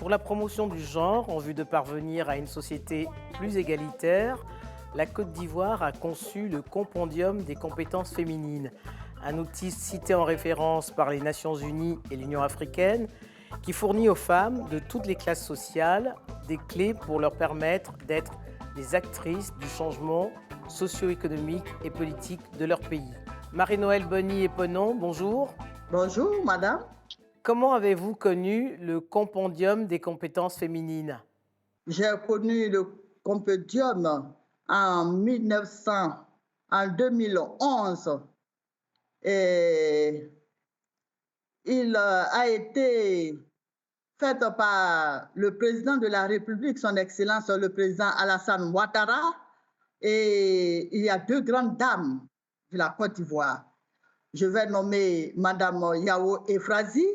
Pour la promotion du genre, en vue de parvenir à une société plus égalitaire, la Côte d'Ivoire a conçu le Compendium des compétences féminines, un outil cité en référence par les Nations Unies et l'Union africaine qui fournit aux femmes de toutes les classes sociales des clés pour leur permettre d'être des actrices du changement socio-économique et politique de leur pays. Marie-Noëlle Boni-Eponon, bonjour. Bonjour, madame. Comment avez-vous connu le Compendium des compétences féminines? J'ai connu le Compedium en 2011 et il a été fait par le président de la République, son Excellence le président Alassane Ouattara, et il y a deux grandes dames de la Côte d'Ivoire. Je vais nommer Madame Yao Efrazi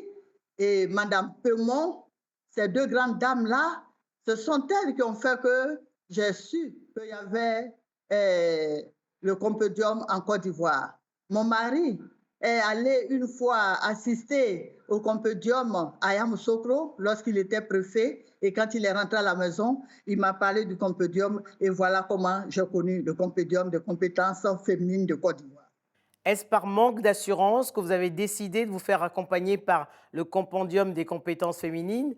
et Madame Peumont. Ces deux grandes dames-là, ce sont elles qui ont fait que j'ai su qu'il y avait le Compedium en Côte d'Ivoire. Mon mari est allé une fois assister au Compedium à Yamoussoukro lorsqu'il était préfet, et quand il est rentré à la maison, il m'a parlé du Compedium et voilà comment j'ai connu le Compedium de compétences féminines de Côte d'Ivoire. Est-ce par manque d'assurance que vous avez décidé de vous faire accompagner par le Compendium des compétences féminines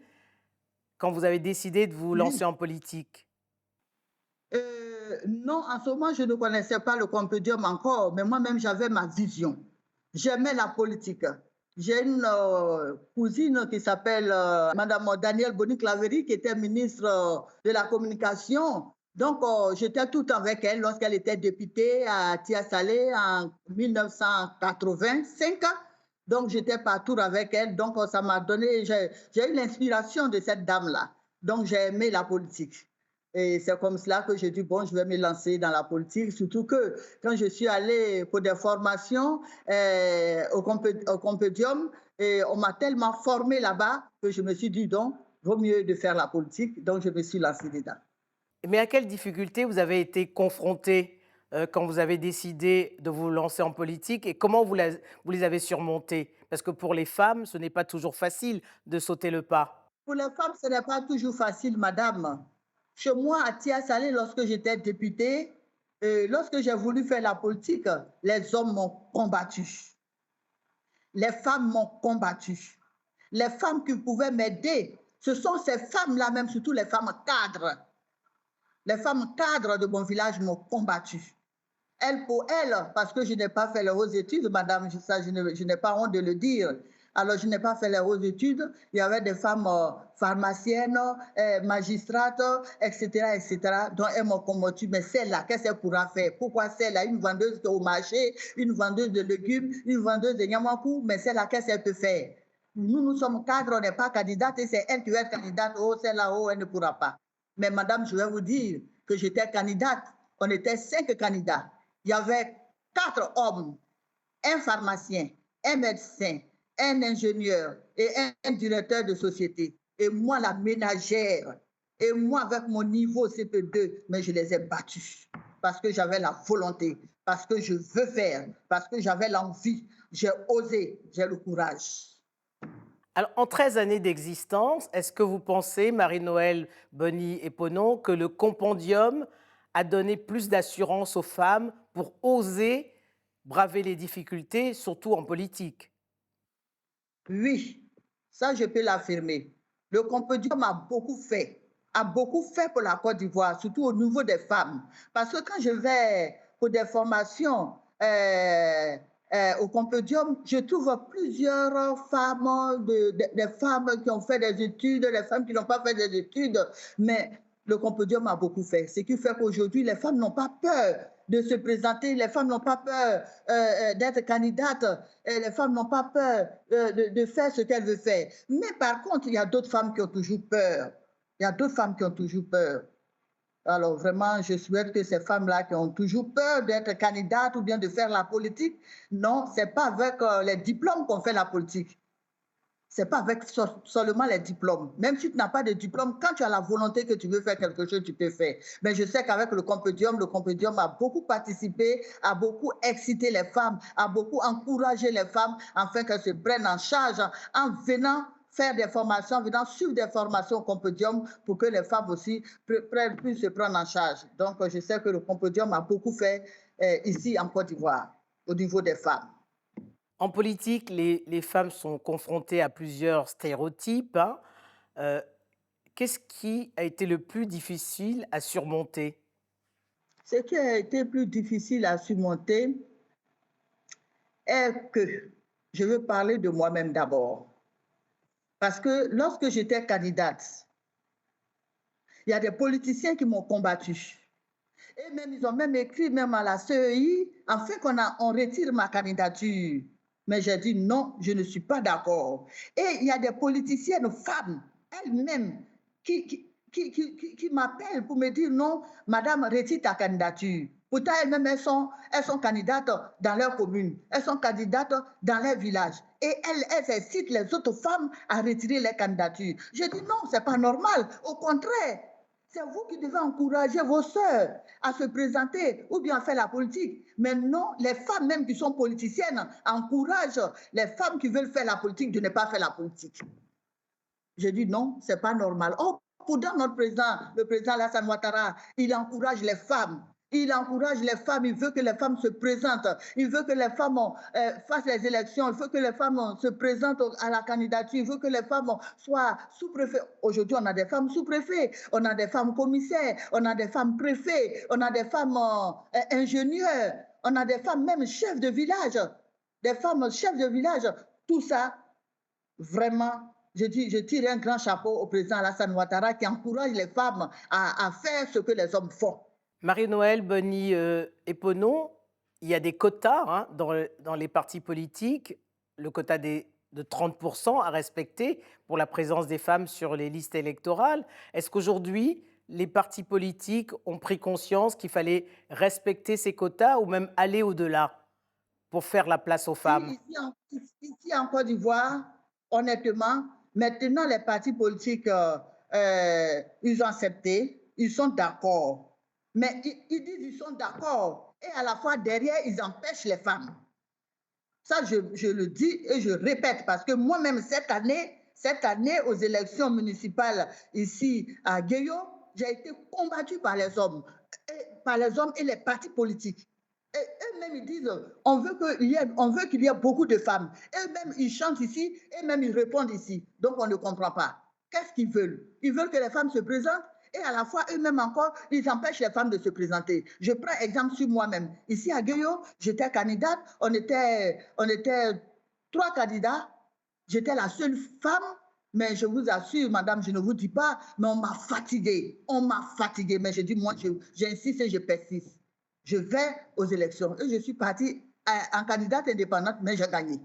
quand vous avez décidé de vous lancer Oui. en politique? Non, en ce moment, je ne connaissais pas le Compedium encore, mais moi-même, j'avais ma vision. J'aimais la politique. J'ai une cousine qui s'appelle Madame Danielle Boni-Claverie, qui était ministre de la Communication. Donc, j'étais tout le temps avec elle lorsqu'elle était députée à Tia-Salé en 1985. Donc, j'étais partout avec elle. Donc, ça m'a donné, j'ai eu l'inspiration de cette dame-là. Donc, j'ai aimé la politique. Et c'est comme cela que j'ai dit, bon, je vais me lancer dans la politique, surtout que quand je suis allée pour des formations au Compedium, et on m'a tellement formée là-bas que je me suis dit, donc, vaut mieux de faire la politique. Donc, je me suis lancée dedans. Mais à quelles difficultés vous avez été confrontés quand vous avez décidé de vous lancer en politique et comment vous les avez surmontées? Parce que pour les femmes, ce n'est pas toujours facile de sauter le pas. Pour les femmes, ce n'est pas toujours facile, madame. Chez moi, à Tia-Salé, lorsque j'étais députée, lorsque j'ai voulu faire la politique, les hommes m'ont combattu. Les femmes m'ont combattu. Les femmes qui pouvaient m'aider, ce sont ces femmes-là même, surtout les femmes cadres. Les femmes cadres de mon village m'ont combattu. Elles pour elles, parce que je n'ai pas fait les hautes études, madame, ça, je n'ai pas honte de le dire. Alors, je n'ai pas fait les hautes études. Il y avait des femmes pharmaciennes, magistrates, etc., etc. Donc, elles m'ont combattu. Mais celle-là, qu'est-ce qu'elle pourra faire? Pourquoi celle-là, une vendeuse au marché, une vendeuse de légumes, une vendeuse de nyamakou, mais celle-là, qu'est-ce qu'elle peut faire? Nous sommes cadres, on n'est pas candidate et c'est elle qui va être candidate. Oh, celle-là, oh, elle ne pourra pas. Mais madame, je vais vous dire que j'étais candidate. On était 5 candidats. Il y avait 4 hommes, un pharmacien, un médecin, un ingénieur et un directeur de société. Et moi, la ménagère. Et moi, avec mon niveau CP2, mais je les ai battus parce que j'avais la volonté, parce que je veux faire, parce que j'avais l'envie. J'ai osé, j'ai le courage. Alors, en 13 années d'existence, est-ce que vous pensez, Marie-Noëlle Boni-Eponon, que le Compendium a donné plus d'assurance aux femmes pour oser braver les difficultés, surtout en politique? Oui, ça je peux l'affirmer. Le Compodium a beaucoup fait pour la Côte d'Ivoire, surtout au niveau des femmes. Parce que quand je vais pour des formations au Compodium, je trouve plusieurs femmes, des femmes qui ont fait des études, des femmes qui n'ont pas fait des études, mais le Compodium a beaucoup fait. Ce qui fait qu'aujourd'hui, les femmes n'ont pas peur de se présenter, les femmes n'ont pas peur d'être candidates, et les femmes n'ont pas peur de faire ce qu'elles veulent faire. Mais par contre, il y a d'autres femmes qui ont toujours peur. Il y a d'autres femmes qui ont toujours peur. Alors vraiment, je souhaite que ces femmes-là qui ont toujours peur d'être candidates ou bien de faire la politique, non, ce n'est pas avec les diplômes qu'on fait la politique. Ce n'est pas avec seulement les diplômes. Même si tu n'as pas de diplôme, quand tu as la volonté que tu veux faire quelque chose, tu peux faire. Mais je sais qu'avec le Compedium a beaucoup participé, a beaucoup excité les femmes, a beaucoup encouragé les femmes afin qu'elles se prennent en charge en venant faire des formations, venant suivre des formations au Compodium pour que les femmes aussi puissent se prendre en charge. Donc, je sais que le Compodium a beaucoup fait ici en Côte d'Ivoire, au niveau des femmes. En politique, les femmes sont confrontées à plusieurs stéréotypes, hein. Euh, Qu'est-ce qui a été le plus difficile à surmonter? Ce qui a été plus difficile à surmonter est que je veux parler de moi-même d'abord. Parce que lorsque j'étais candidate, il y a des politiciens qui m'ont combattu. Et même, ils ont même écrit même à la CEI, afin qu'on retire ma candidature. Mais j'ai dit non, je ne suis pas d'accord. Et il y a des politiciennes femmes, elles-mêmes, qui m'appellent pour me dire non, madame, retire ta candidature. Pourtant, elles-mêmes, elles sont candidates dans leur commune, elles sont candidates dans leur village. Et elles incitent les autres femmes à retirer les candidatures. Je dis non, ce n'est pas normal. Au contraire, c'est vous qui devez encourager vos sœurs à se présenter ou bien à faire la politique. Mais non, les femmes même qui sont politiciennes encouragent les femmes qui veulent faire la politique de ne pas faire la politique. Je dis non, ce n'est pas normal. Oh, pourtant, notre président, le président Alassane Ouattara, il encourage les femmes. Il encourage les femmes, il veut que les femmes se présentent, il veut que les femmes fassent les élections, il veut que les femmes se présentent à la candidature, il veut que les femmes soient sous-préfets. Aujourd'hui, on a des femmes sous-préfets, on a des femmes commissaires, on a des femmes préfets, on a des femmes ingénieurs, on a des femmes même chefs de village, des femmes chefs de village. Tout ça, vraiment, je tire un grand chapeau au président Alassane Ouattara qui encourage les femmes à faire ce que les hommes font. Marie-Noëlle Boni-Eponon, il y a des quotas, hein, dans les partis politiques, le quota de 30% à respecter pour la présence des femmes sur les listes électorales. Est-ce qu'aujourd'hui, les partis politiques ont pris conscience qu'il fallait respecter ces quotas ou même aller au-delà pour faire la place aux femmes? Ici en Côte d'Ivoire, honnêtement, maintenant les partis politiques, ils ont accepté, ils sont d'accord. Mais ils disent qu'ils sont d'accord et à la fois derrière, ils empêchent les femmes. Ça, je le dis et je répète parce que moi-même, cette année, aux élections municipales ici à Guéyo, j'ai été combattue par les hommes et les partis politiques. Et eux-mêmes, ils disent, on veut qu'il y ait beaucoup de femmes. Eux-mêmes, ils chantent ici, et même ils répondent ici. Donc, on ne comprend pas. Qu'est-ce qu'ils veulent? Ils veulent que les femmes se présentent et à la fois, eux-mêmes encore, ils empêchent les femmes de se présenter. Je prends exemple sur moi-même. Ici à Guéyo, j'étais candidate, on était 3 candidats. J'étais la seule femme, mais je vous assure, madame, je ne vous dis pas, mais on m'a fatiguée. On m'a fatiguée. Mais je dis, moi, j'insiste et je persiste. Je vais aux élections. Et je suis partie en candidate indépendante, mais j'ai gagné.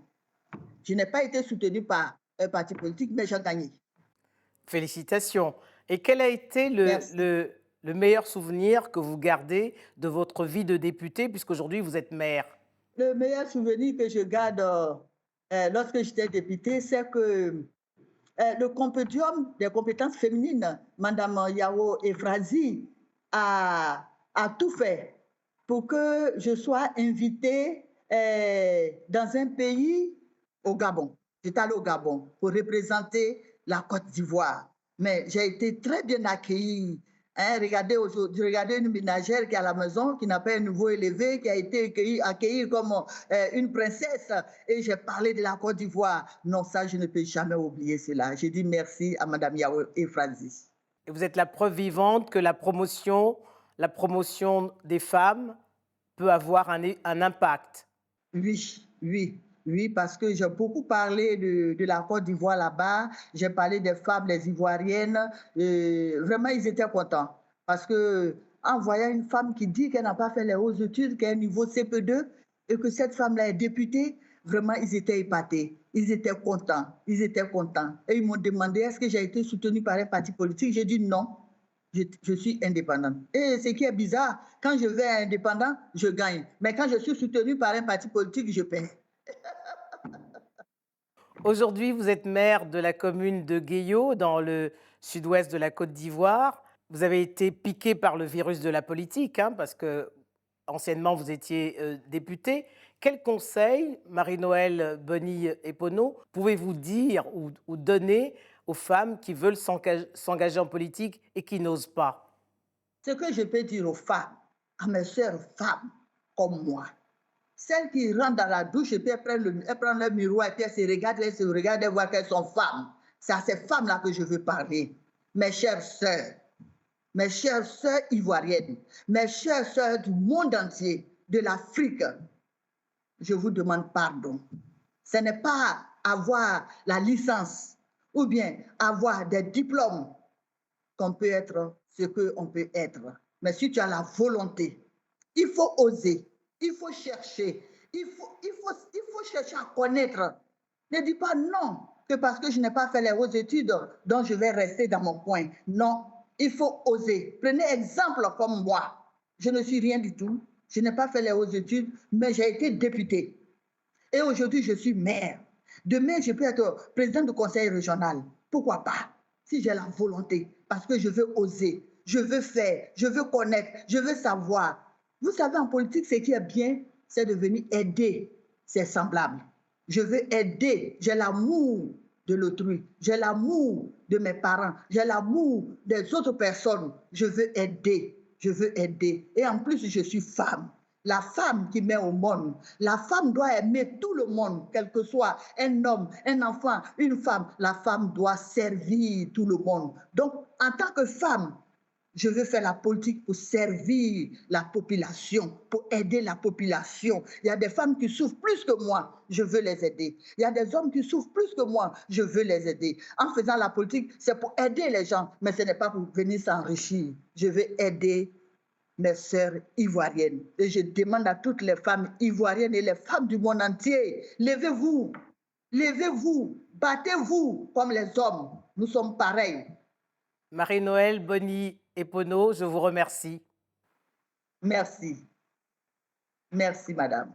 Je n'ai pas été soutenue par un parti politique, mais j'ai gagné. Félicitations. Et quel a été le meilleur souvenir que vous gardez de votre vie de députée, puisqu'aujourd'hui vous êtes maire? Le meilleur souvenir que je garde lorsque j'étais députée, c'est que le compodium des compétences féminines, Madame Yao Efrazi, a tout fait pour que je sois invitée dans un pays, au Gabon. J'étais allée au Gabon pour représenter la Côte d'Ivoire. Mais j'ai été très bien accueillie. Hein, regardez une ménagère qui est à la maison, qui n'a pas un niveau élevé, qui a été accueillie comme une princesse. Et j'ai parlé de la Côte d'Ivoire. Non, ça, je ne peux jamais oublier cela. J'ai dit merci à Mme Yao Efrazi. Et vous êtes la preuve vivante que la promotion des femmes peut avoir un impact. Oui, parce que j'ai beaucoup parlé de la Côte d'Ivoire là-bas. J'ai parlé des femmes, les Ivoiriennes. Vraiment, ils étaient contents. Parce qu'en voyant une femme qui dit qu'elle n'a pas fait les hautes études, qu'elle a un niveau CP2, et que cette femme-là est députée, vraiment, ils étaient épatés. Ils étaient contents. Et ils m'ont demandé, est-ce que j'ai été soutenue par un parti politique? J'ai dit non. Je suis indépendante. Et ce qui est bizarre, quand je vais indépendant, je gagne. Mais quand je suis soutenue par un parti politique, je perds. Aujourd'hui, vous êtes maire de la commune de Guéyo, dans le sud-ouest de la Côte d'Ivoire. Vous avez été piqué par le virus de la politique, hein, parce que anciennement vous étiez députée. Quel conseil, Marie-Noëlle Boni-Epono, pouvez-vous dire ou donner aux femmes qui veulent s'engager en politique et qui n'osent pas? Ce que je peux dire aux femmes, à mes sœurs femmes comme moi, celles qui rentrent dans la douche et puis elles prennent le miroir et puis elles se regardent et voient qu'elles sont femmes. C'est à ces femmes-là que je veux parler. Mes chères sœurs ivoiriennes, mes chères sœurs du monde entier, de l'Afrique, je vous demande pardon. Ce n'est pas avoir la licence ou bien avoir des diplômes qu'on peut être ce qu'on peut être. Mais si tu as la volonté, il faut oser, il faut chercher, il faut chercher à connaître. Ne dis pas non, que parce que je n'ai pas fait les hautes études, donc je vais rester dans mon coin. Non, il faut oser. Prenez exemple comme moi. Je ne suis rien du tout. Je n'ai pas fait les hautes études, mais j'ai été députée. Et aujourd'hui, je suis maire. Demain, je peux être président du conseil régional. Pourquoi pas? Si j'ai la volonté, parce que je veux oser, je veux faire, je veux connaître, je veux savoir. Vous savez, en politique, ce qui est bien, c'est de venir aider ses semblables. Je veux aider, j'ai l'amour de l'autrui, j'ai l'amour de mes parents, j'ai l'amour des autres personnes. Je veux aider, je veux aider. Et en plus, je suis femme. La femme qui met au monde, la femme doit aimer tout le monde, quel que soit un homme, un enfant, une femme. La femme doit servir tout le monde. Donc, en tant que femme, je veux faire la politique pour servir la population, pour aider la population. Il y a des femmes qui souffrent plus que moi, je veux les aider. Il y a des hommes qui souffrent plus que moi, je veux les aider. En faisant la politique, c'est pour aider les gens, mais ce n'est pas pour venir s'enrichir. Je veux aider mes sœurs ivoiriennes. Et je demande à toutes les femmes ivoiriennes et les femmes du monde entier, levez-vous, levez-vous, battez-vous comme les hommes. Nous sommes pareils. Marie-Noëlle Boni-Epono, je vous remercie. Merci. Merci, madame.